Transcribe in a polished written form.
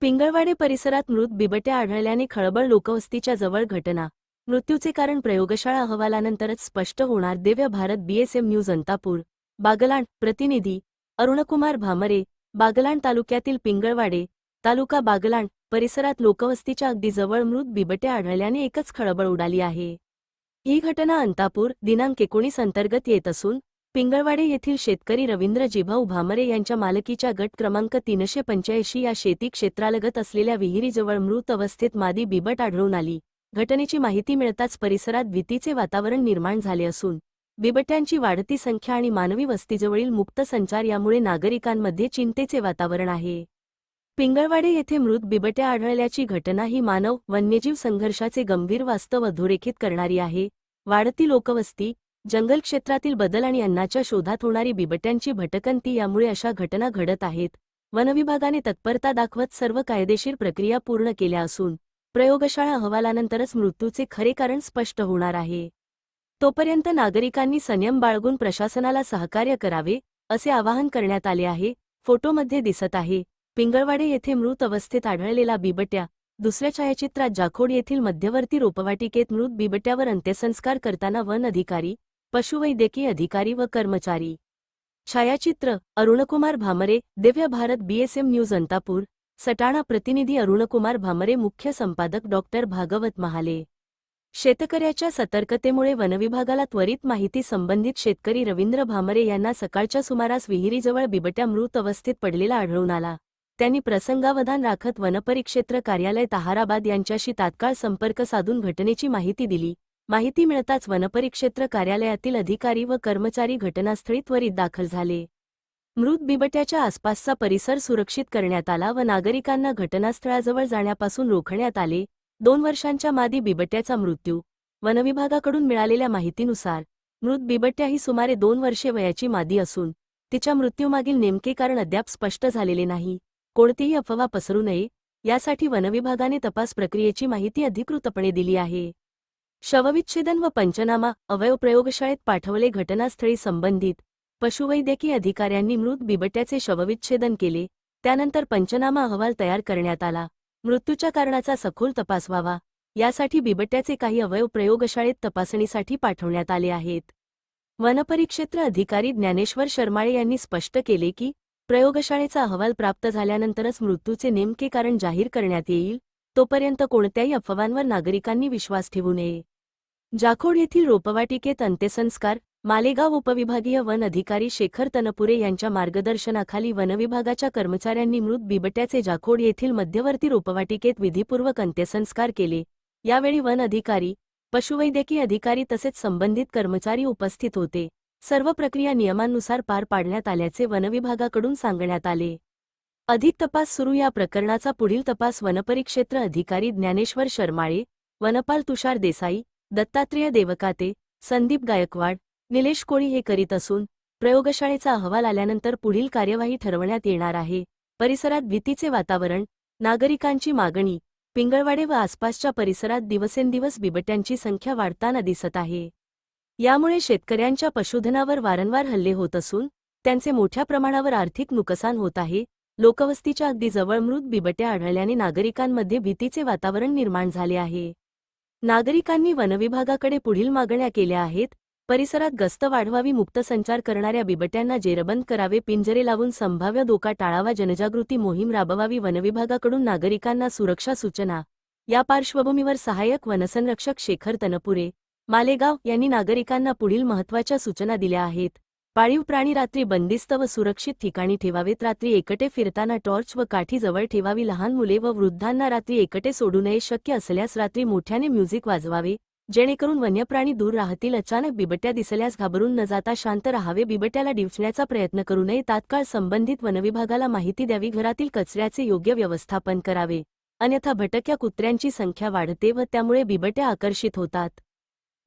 पिंगळवाडे परिसरात मृत बिबट्या आढळल्याने खळबळ. लोकवस्तीच्या जवळ घटना. मृत्यूचे कारण प्रयोगशाळा अहवालानंतरच स्पष्ट होणार. Divya Bharat BSM news Antapur. बागलाण. प्रतिनिधी अरुणकुमार भामरे. बागलाण तालुक्यातील पिंगळवाडे तालुका बागलाण परिसरात लोकवस्तीच्या अगदी जवळ मृत बिबट्या आढळल्याने एकच खळबळ उडाली आहे. ही घटना अंतापूर दिनांक 19 अंतर्गत येत असून पिंगळवाडे येथील शेतकरी रवींद्र जिभाऊ भामरे यांच्या मालकीच्या गट क्रमांक 385 या शेती क्षेत्रालगत असलेल्या विहिरीजवळ मृत अवस्थेत मादी बिबट आढळून आली. घटनेची माहिती मिळताच परिसरात भीतीचे वातावरण निर्माण झाले असून बिबट्यांची वाढती संख्या आणि मानवी वस्तीजवळील मुक्त संचार यामुळे नागरिकांमध्ये चिंतेचे वातावरण आहे. पिंगळवाडे येथे मृत बिबट्या आढळल्याची घटना ही मानव वन्यजीव संघर्षाचे गंभीर वास्तव अधोरेखित करणारी आहे. वाढती लोकवस्ती, जंगल क्षेत्रातील बदल आणि अन्नाच्या शोधात होणारी बिबट्यांची भटकंती यामुळे अशा घटना घडत आहेत. वनविभागाने तत्परता दाखवत सर्व कायदेशीर प्रक्रिया पूर्ण केल्या असून प्रयोगशाळा अहवालानंतरच मृत्यूचे खरे कारण स्पष्ट होणार आहे. तोपर्यंत नागरिकांनी संयम बाळगून प्रशासनाला सहकार्य करावे असे आवाहन करण्यात आले आहे. फोटोमध्ये दिसत आहे पिंगळवाडे येथे मृत अवस्थेत आढळलेला बिबट्या. दुसऱ्या छायाचित्रात जाखोड येथील मध्यवर्ती रोपवाटिकेत मृत बिबट्यावर अंत्यसंस्कार करताना वन अधिकारी, पशुवैद्यकीय अधिकारी व कर्मचारी. छायाचित्र अरुणकुमार भामरे. Divya Bharat BSM news Antapur. सटाणा. प्रतिनिधी अरुणकुमार भामरे. मुख्य संपादक डॉक्टर भागवत महाले. शेतकऱ्याच्या सतर्कतेमुळे वनविभागाला त्वरित माहिती. संबंधित शेतकरी रवींद्र भामरे यांना सकाळच्या सुमारास विहिरीजवळ बिबट्या मृत अवस्थेत पडलेला आढळून आला. त्यांनी प्रसंगावधान राखत वनपरिक्षेत्र कार्यालय ताहाराबाद यांच्याशी तात्काळ संपर्क साधून घटनेची माहिती दिली. माहिती मिळताच वनपरिक्षेत्र कार्यालयातील अधिकारी व कर्मचारी घटनास्थळी त्वरित दाखल झाले. मृत बिबट्याच्या आसपासचा परिसर सुरक्षित करण्यात आला व नागरिकांना घटनास्थळाजवळ जाण्यापासून रोखण्यात आले. 2 वर्षांच्या मादी बिबट्याचा मृत्यू. वनविभागाकडून मिळालेल्या माहितीनुसार मृत बिबट्या ही सुमारे 2 वर्षे वयाची मादी असून तिच्या मृत्यूमागील नेमके कारण अद्याप स्पष्ट झालेले नाही. कोणतीही अफवा पसरू नये यासाठी वनविभागाने तपास प्रक्रियेची माहिती अधिकृतपणे दिली आहे. शवविच्छेदन व पंचनामा अवयव प्रयोगशाळेत पाठवले. घटनास्थळी संबंधित पशुवैद्यकीय अधिकाऱ्यांनी मृत बिबट्याचे शवविच्छेदन केले. त्यानंतर पंचनामा अहवाल तयार करण्यात आला. मृत्यूच्या कारणाचा सखोल तपास व्हावा यासाठी बिबट्याचे काही अवयव प्रयोगशाळेत तपासणीसाठी पाठवण्यात आले आहेत. वनपरिक्षेत्र अधिकारी ज्ञानेश्वर शर्माळे यांनी स्पष्ट केले की प्रयोगशाळेचा अहवाल प्राप्त झाल्यानंतरच मृत्यूचे नेमके कारण जाहीर करण्यात येईल. तोपर्यंत कोणत्याही अफवांवर नागरिकांनी विश्वास ठेवू नये. जाखोड येथील रोपवाटिकेत अंत्यसंस्कार. मालेगाव. उपविभागीय वन अधिकारी शेखर तनपुरे यांच्या मार्गदर्शनाखाली वनविभागाच्या कर्मचाऱ्यांनी मृत बिबट्याचे जाखोड येथील मध्यवर्ती रोपवाटिकेत विधिपूर्वक अंत्यसंस्कार केले. यावेळी वन अधिकारी, पशुवैद्यकीय अधिकारी तसेच संबंधित कर्मचारी उपस्थित होते. सर्व प्रक्रिया नियमांनुसार पार पाडण्यात आल्याचे वनविभागाकडून सांगण्यात आले. अधिक तपास सुरू. या प्रकरणाचा पुढील तपास वनपरिक्षेत्र अधिकारी ज्ञानेश्वर शर्माळे, वनपाल तुषार देसाई, दत्तात्रेय देवकाते, संदीप गायकवाड, निलेश कोळी हे करीत असून प्रयोगशाळेचा अहवाल आल्यानंतर पुढील कार्यवाही ठरवण्यात येणार आहे. परिसरात भीतीचे वातावरण. नागरिकांची मागणी. पिंगळवाडे व आसपासच्या परिसरात दिवसेंदिवस बिबट्यांची संख्या वाढताना दिसत आहे. यामुळे शेतकऱ्यांच्या पशुधनावर वारंवार हल्ले होत असून त्यांचे मोठ्या प्रमाणावर आर्थिक नुकसान होत आहे. लोकवस्तीच्या अगदी जवळ मृत बिबट्या आढळल्याने नागरिकांमध्ये भीतीचे वातावरण निर्माण झाले आहे. नागरिकांनी वनविभागाकडे पुढील मागण्या केल्या आहेत. परिसरात गस्त वाढवावी. मुक्त संचार करणाऱ्या बिबट्यांना जेरबंद करावे. पिंजरे लावून संभाव्य धोका टाळावा. जनजागृती मोहीम राबवावी. वनविभागाकडून नागरिकांना सुरक्षा सूचना. या पार्श्वभूमीवर सहाय्यक वनसंरक्षक शेखर तनपुरे, मालेगाव यांनी नागरिकांना पुढील महत्त्वाच्या सूचना दिल्या आहेत. पाळीव प्राणी रात्री बंदिस्त व सुरक्षित ठिकाणी ठेवावेत. रात्री एकटे फिरताना टॉर्च व काठी जवळ ठेवावी. लहान मुले व वृद्धांना रात्री एकटे सोडू नये. शक्य असल्यास रात्री मोठ्याने म्युझिक वाजवावे जेणेकरून वन्यप्राणी दूर राहतील. अचानक बिबट्या दिसल्यास घाबरून न जाता शांत राहावे. बिबट्याला डिवचण्याचा प्रयत्न करू नये. तात्काळ संबंधित वनविभागाला माहिती द्यावी. घरातील कचऱ्याचे योग्य व्यवस्थापन करावे. अन्यथा भटक्या कुत्र्यांची संख्या वाढते व त्यामुळे बिबट्या आकर्षित होतात.